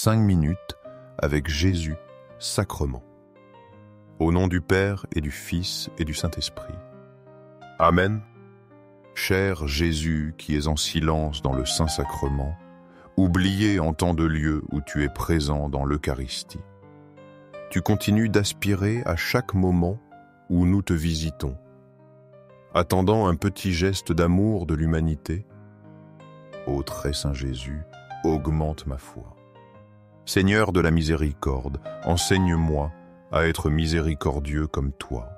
5 minutes avec Jésus, sacrement. Au nom du Père et du Fils et du Saint-Esprit. Amen. Cher Jésus qui es en silence dans le Saint-Sacrement, oublié en tant de lieux où tu es présent dans l'Eucharistie. Tu continues d'aspirer à chaque moment où nous te visitons. Attendant un petit geste d'amour de l'humanité, ô très Saint Jésus, augmente ma foi. Seigneur de la miséricorde, enseigne-moi à être miséricordieux comme toi.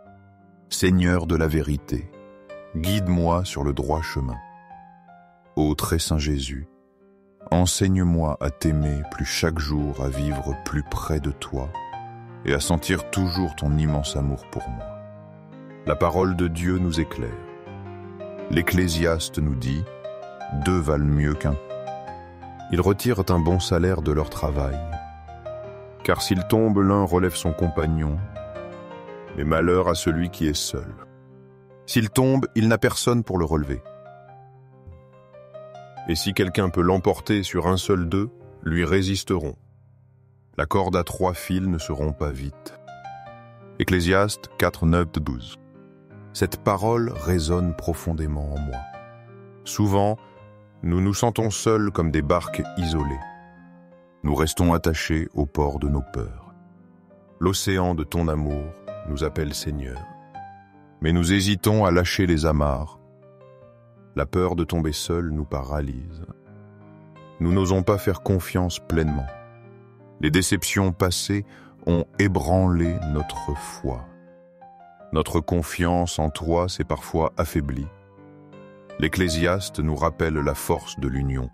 Seigneur de la vérité, guide-moi sur le droit chemin. Ô très Saint Jésus, enseigne-moi à t'aimer plus chaque jour, à vivre plus près de toi et à sentir toujours ton immense amour pour moi. La parole de Dieu nous éclaire. L'Ecclésiaste nous dit « 2 valent mieux qu'1 ». Ils retirent un bon salaire de leur travail. Car s'il tombe, l'un relève son compagnon, mais malheur à celui qui est seul. S'il tombe, il n'a personne pour le relever. Et si quelqu'un peut l'emporter sur un seul d'eux, lui résisteront. La corde à 3 fils ne se rompt pas vite. Ecclésiaste 4, 9-12. Cette parole résonne profondément en moi. Souvent, nous nous sentons seuls comme des barques isolées. Nous restons attachés au port de nos peurs. L'océan de ton amour nous appelle Seigneur. Mais nous hésitons à lâcher les amarres. La peur de tomber seul nous paralyse. Nous n'osons pas faire confiance pleinement. Les déceptions passées ont ébranlé notre foi. Notre confiance en toi s'est parfois affaiblie. L'Ecclésiaste nous rappelle la force de l'union.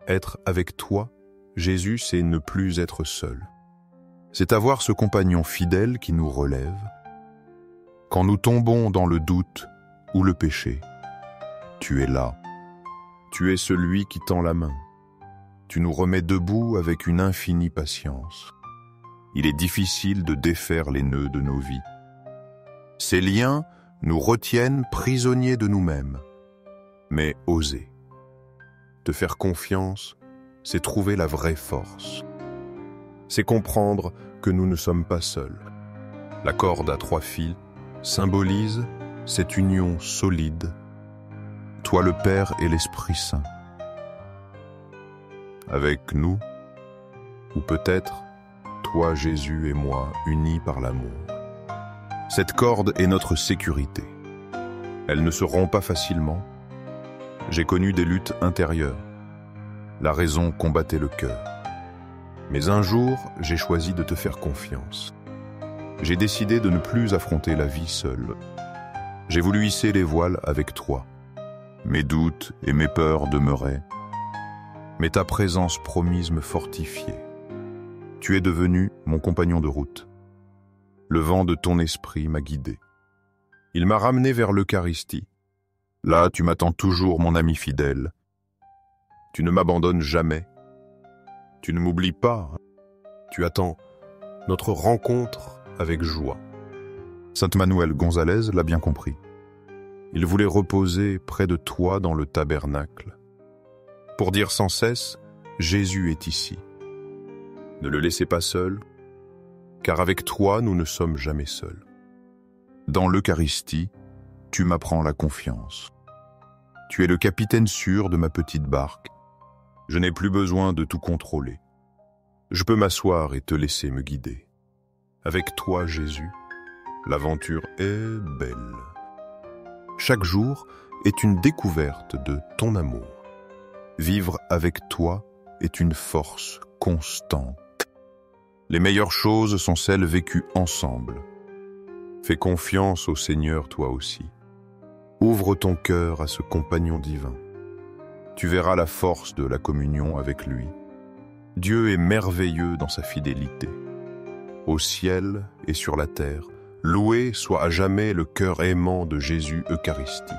Être avec toi, Jésus, c'est ne plus être seul. C'est avoir ce compagnon fidèle qui nous relève. Quand nous tombons dans le doute ou le péché, tu es là. Tu es celui qui tend la main. Tu nous remets debout avec une infinie patience. Il est difficile de défaire les nœuds de nos vies. Ces liens nous retiennent prisonniers de nous-mêmes. Mais oser. Te faire confiance, c'est trouver la vraie force. C'est comprendre que nous ne sommes pas seuls. La corde à 3 fils symbolise cette union solide. Toi le Père et l'Esprit Saint. Avec nous, ou peut-être toi Jésus et moi unis par l'amour. Cette corde est notre sécurité. Elle ne se rompt pas facilement. J'ai connu des luttes intérieures. La raison combattait le cœur. Mais un jour, j'ai choisi de te faire confiance. J'ai décidé de ne plus affronter la vie seule. J'ai voulu hisser les voiles avec toi. Mes doutes et mes peurs demeuraient. Mais ta présence promise me fortifiait. Tu es devenu mon compagnon de route. Le vent de ton esprit m'a guidé. Il m'a ramené vers l'Eucharistie. Là, tu m'attends toujours, mon ami fidèle. Tu ne m'abandonnes jamais. Tu ne m'oublies pas. Tu attends notre rencontre avec joie. Saint Manuel Gonzalez l'a bien compris. Il voulait reposer près de toi dans le tabernacle. Pour dire sans cesse, Jésus est ici. Ne le laissez pas seul, car avec toi, nous ne sommes jamais seuls. Dans l'Eucharistie, tu m'apprends la confiance. Tu es le capitaine sûr de ma petite barque. Je n'ai plus besoin de tout contrôler. Je peux m'asseoir et te laisser me guider. Avec toi, Jésus, l'aventure est belle. Chaque jour est une découverte de ton amour. Vivre avec toi est une force constante. Les meilleures choses sont celles vécues ensemble. Fais confiance au Seigneur toi aussi. Ouvre ton cœur à ce compagnon divin. Tu verras la force de la communion avec lui. Dieu est merveilleux dans sa fidélité. Au ciel et sur la terre, loué soit à jamais le cœur aimant de Jésus Eucharistie.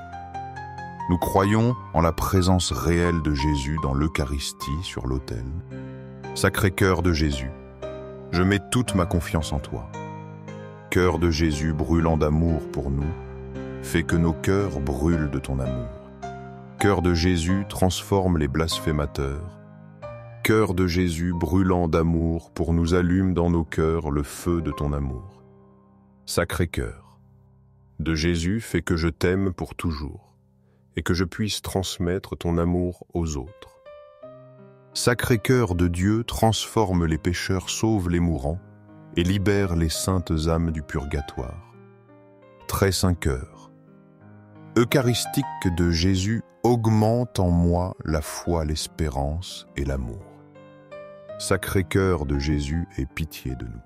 Nous croyons en la présence réelle de Jésus dans l'Eucharistie sur l'autel. Sacré-Cœur de Jésus, je mets toute ma confiance en toi. Cœur de Jésus brûlant d'amour pour nous, fais que nos cœurs brûlent de ton amour. Cœur de Jésus transforme les blasphémateurs. cœur de Jésus brûlant d'amour pour nous allume dans nos cœurs le feu de ton amour. Sacré-Cœur de Jésus, fais que je t'aime pour toujours et que je puisse transmettre ton amour aux autres. Sacré-Cœur de Dieu, transforme les pécheurs, sauve les mourants et libère les saintes âmes du purgatoire. Très saint cœur eucharistique de Jésus, augmente en moi la foi, l'espérance et l'amour. Sacré-Cœur de Jésus, aie pitié de nous.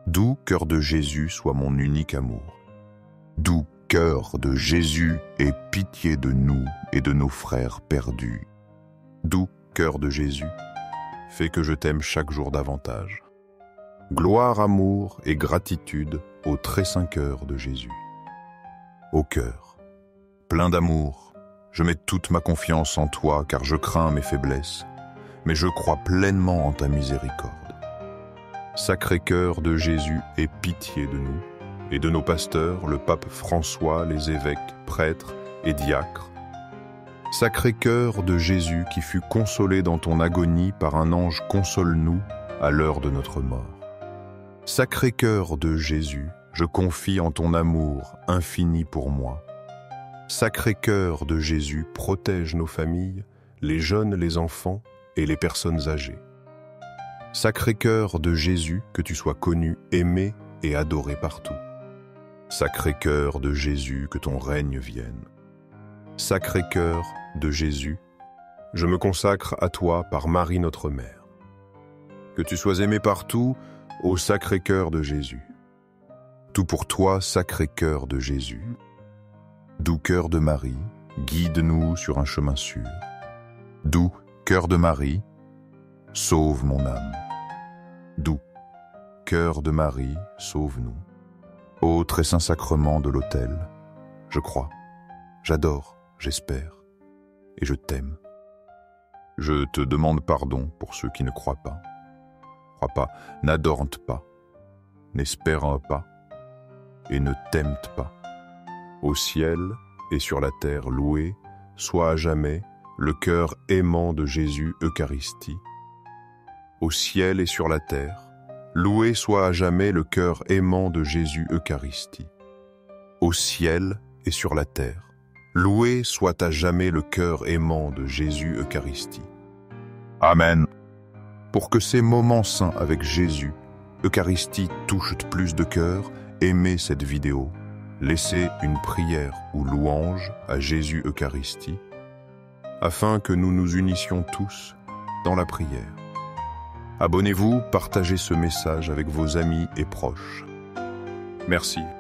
Doux cœur de Jésus, sois mon unique amour. Doux cœur de Jésus, aie pitié de nous et de nos frères perdus. Doux cœur de Jésus, fais que je t'aime chaque jour davantage. Gloire, amour et gratitude au très saint cœur de Jésus. Ô cœur, plein d'amour, je mets toute ma confiance en toi car je crains mes faiblesses, mais je crois pleinement en ta miséricorde. Sacré-Cœur de Jésus, aie pitié de nous et de nos pasteurs, le pape François, les évêques, prêtres et diacres. Sacré-Cœur de Jésus qui fut consolé dans ton agonie par un ange, console-nous à l'heure de notre mort. Sacré-Cœur de Jésus, je confie en ton amour infini pour moi. Sacré-Cœur de Jésus, protège nos familles, les jeunes, les enfants et les personnes âgées. Sacré-Cœur de Jésus, que tu sois connu, aimé et adoré partout. Sacré-Cœur de Jésus, que ton règne vienne. Sacré-Cœur de Jésus, je me consacre à toi par Marie notre Mère. Que tu sois aimé partout, ô Sacré-Cœur de Jésus. Tout pour toi, Sacré-Cœur de Jésus. Doux cœur de Marie, guide-nous sur un chemin sûr. Doux cœur de Marie, sauve mon âme. Doux cœur de Marie, sauve-nous. Ô très saint sacrement de l'autel, je crois, j'adore, j'espère, et je t'aime. Je te demande pardon pour ceux qui ne croient pas, n'adorent pas, n'espèrent pas, et ne t'aiment pas. Au ciel et sur la terre loué, soit à jamais le cœur aimant de Jésus Eucharistie. Au ciel et sur la terre, loué soit à jamais le cœur aimant de Jésus Eucharistie. Au ciel et sur la terre, loué soit à jamais le cœur aimant de Jésus Eucharistie. Amen. Pour que ces moments saints avec Jésus Eucharistie touchent plus de cœurs, aimez cette vidéo. Laissez une prière ou louange à Jésus Eucharistie, afin que nous nous unissions tous dans la prière. Abonnez-vous, partagez ce message avec vos amis et proches. Merci.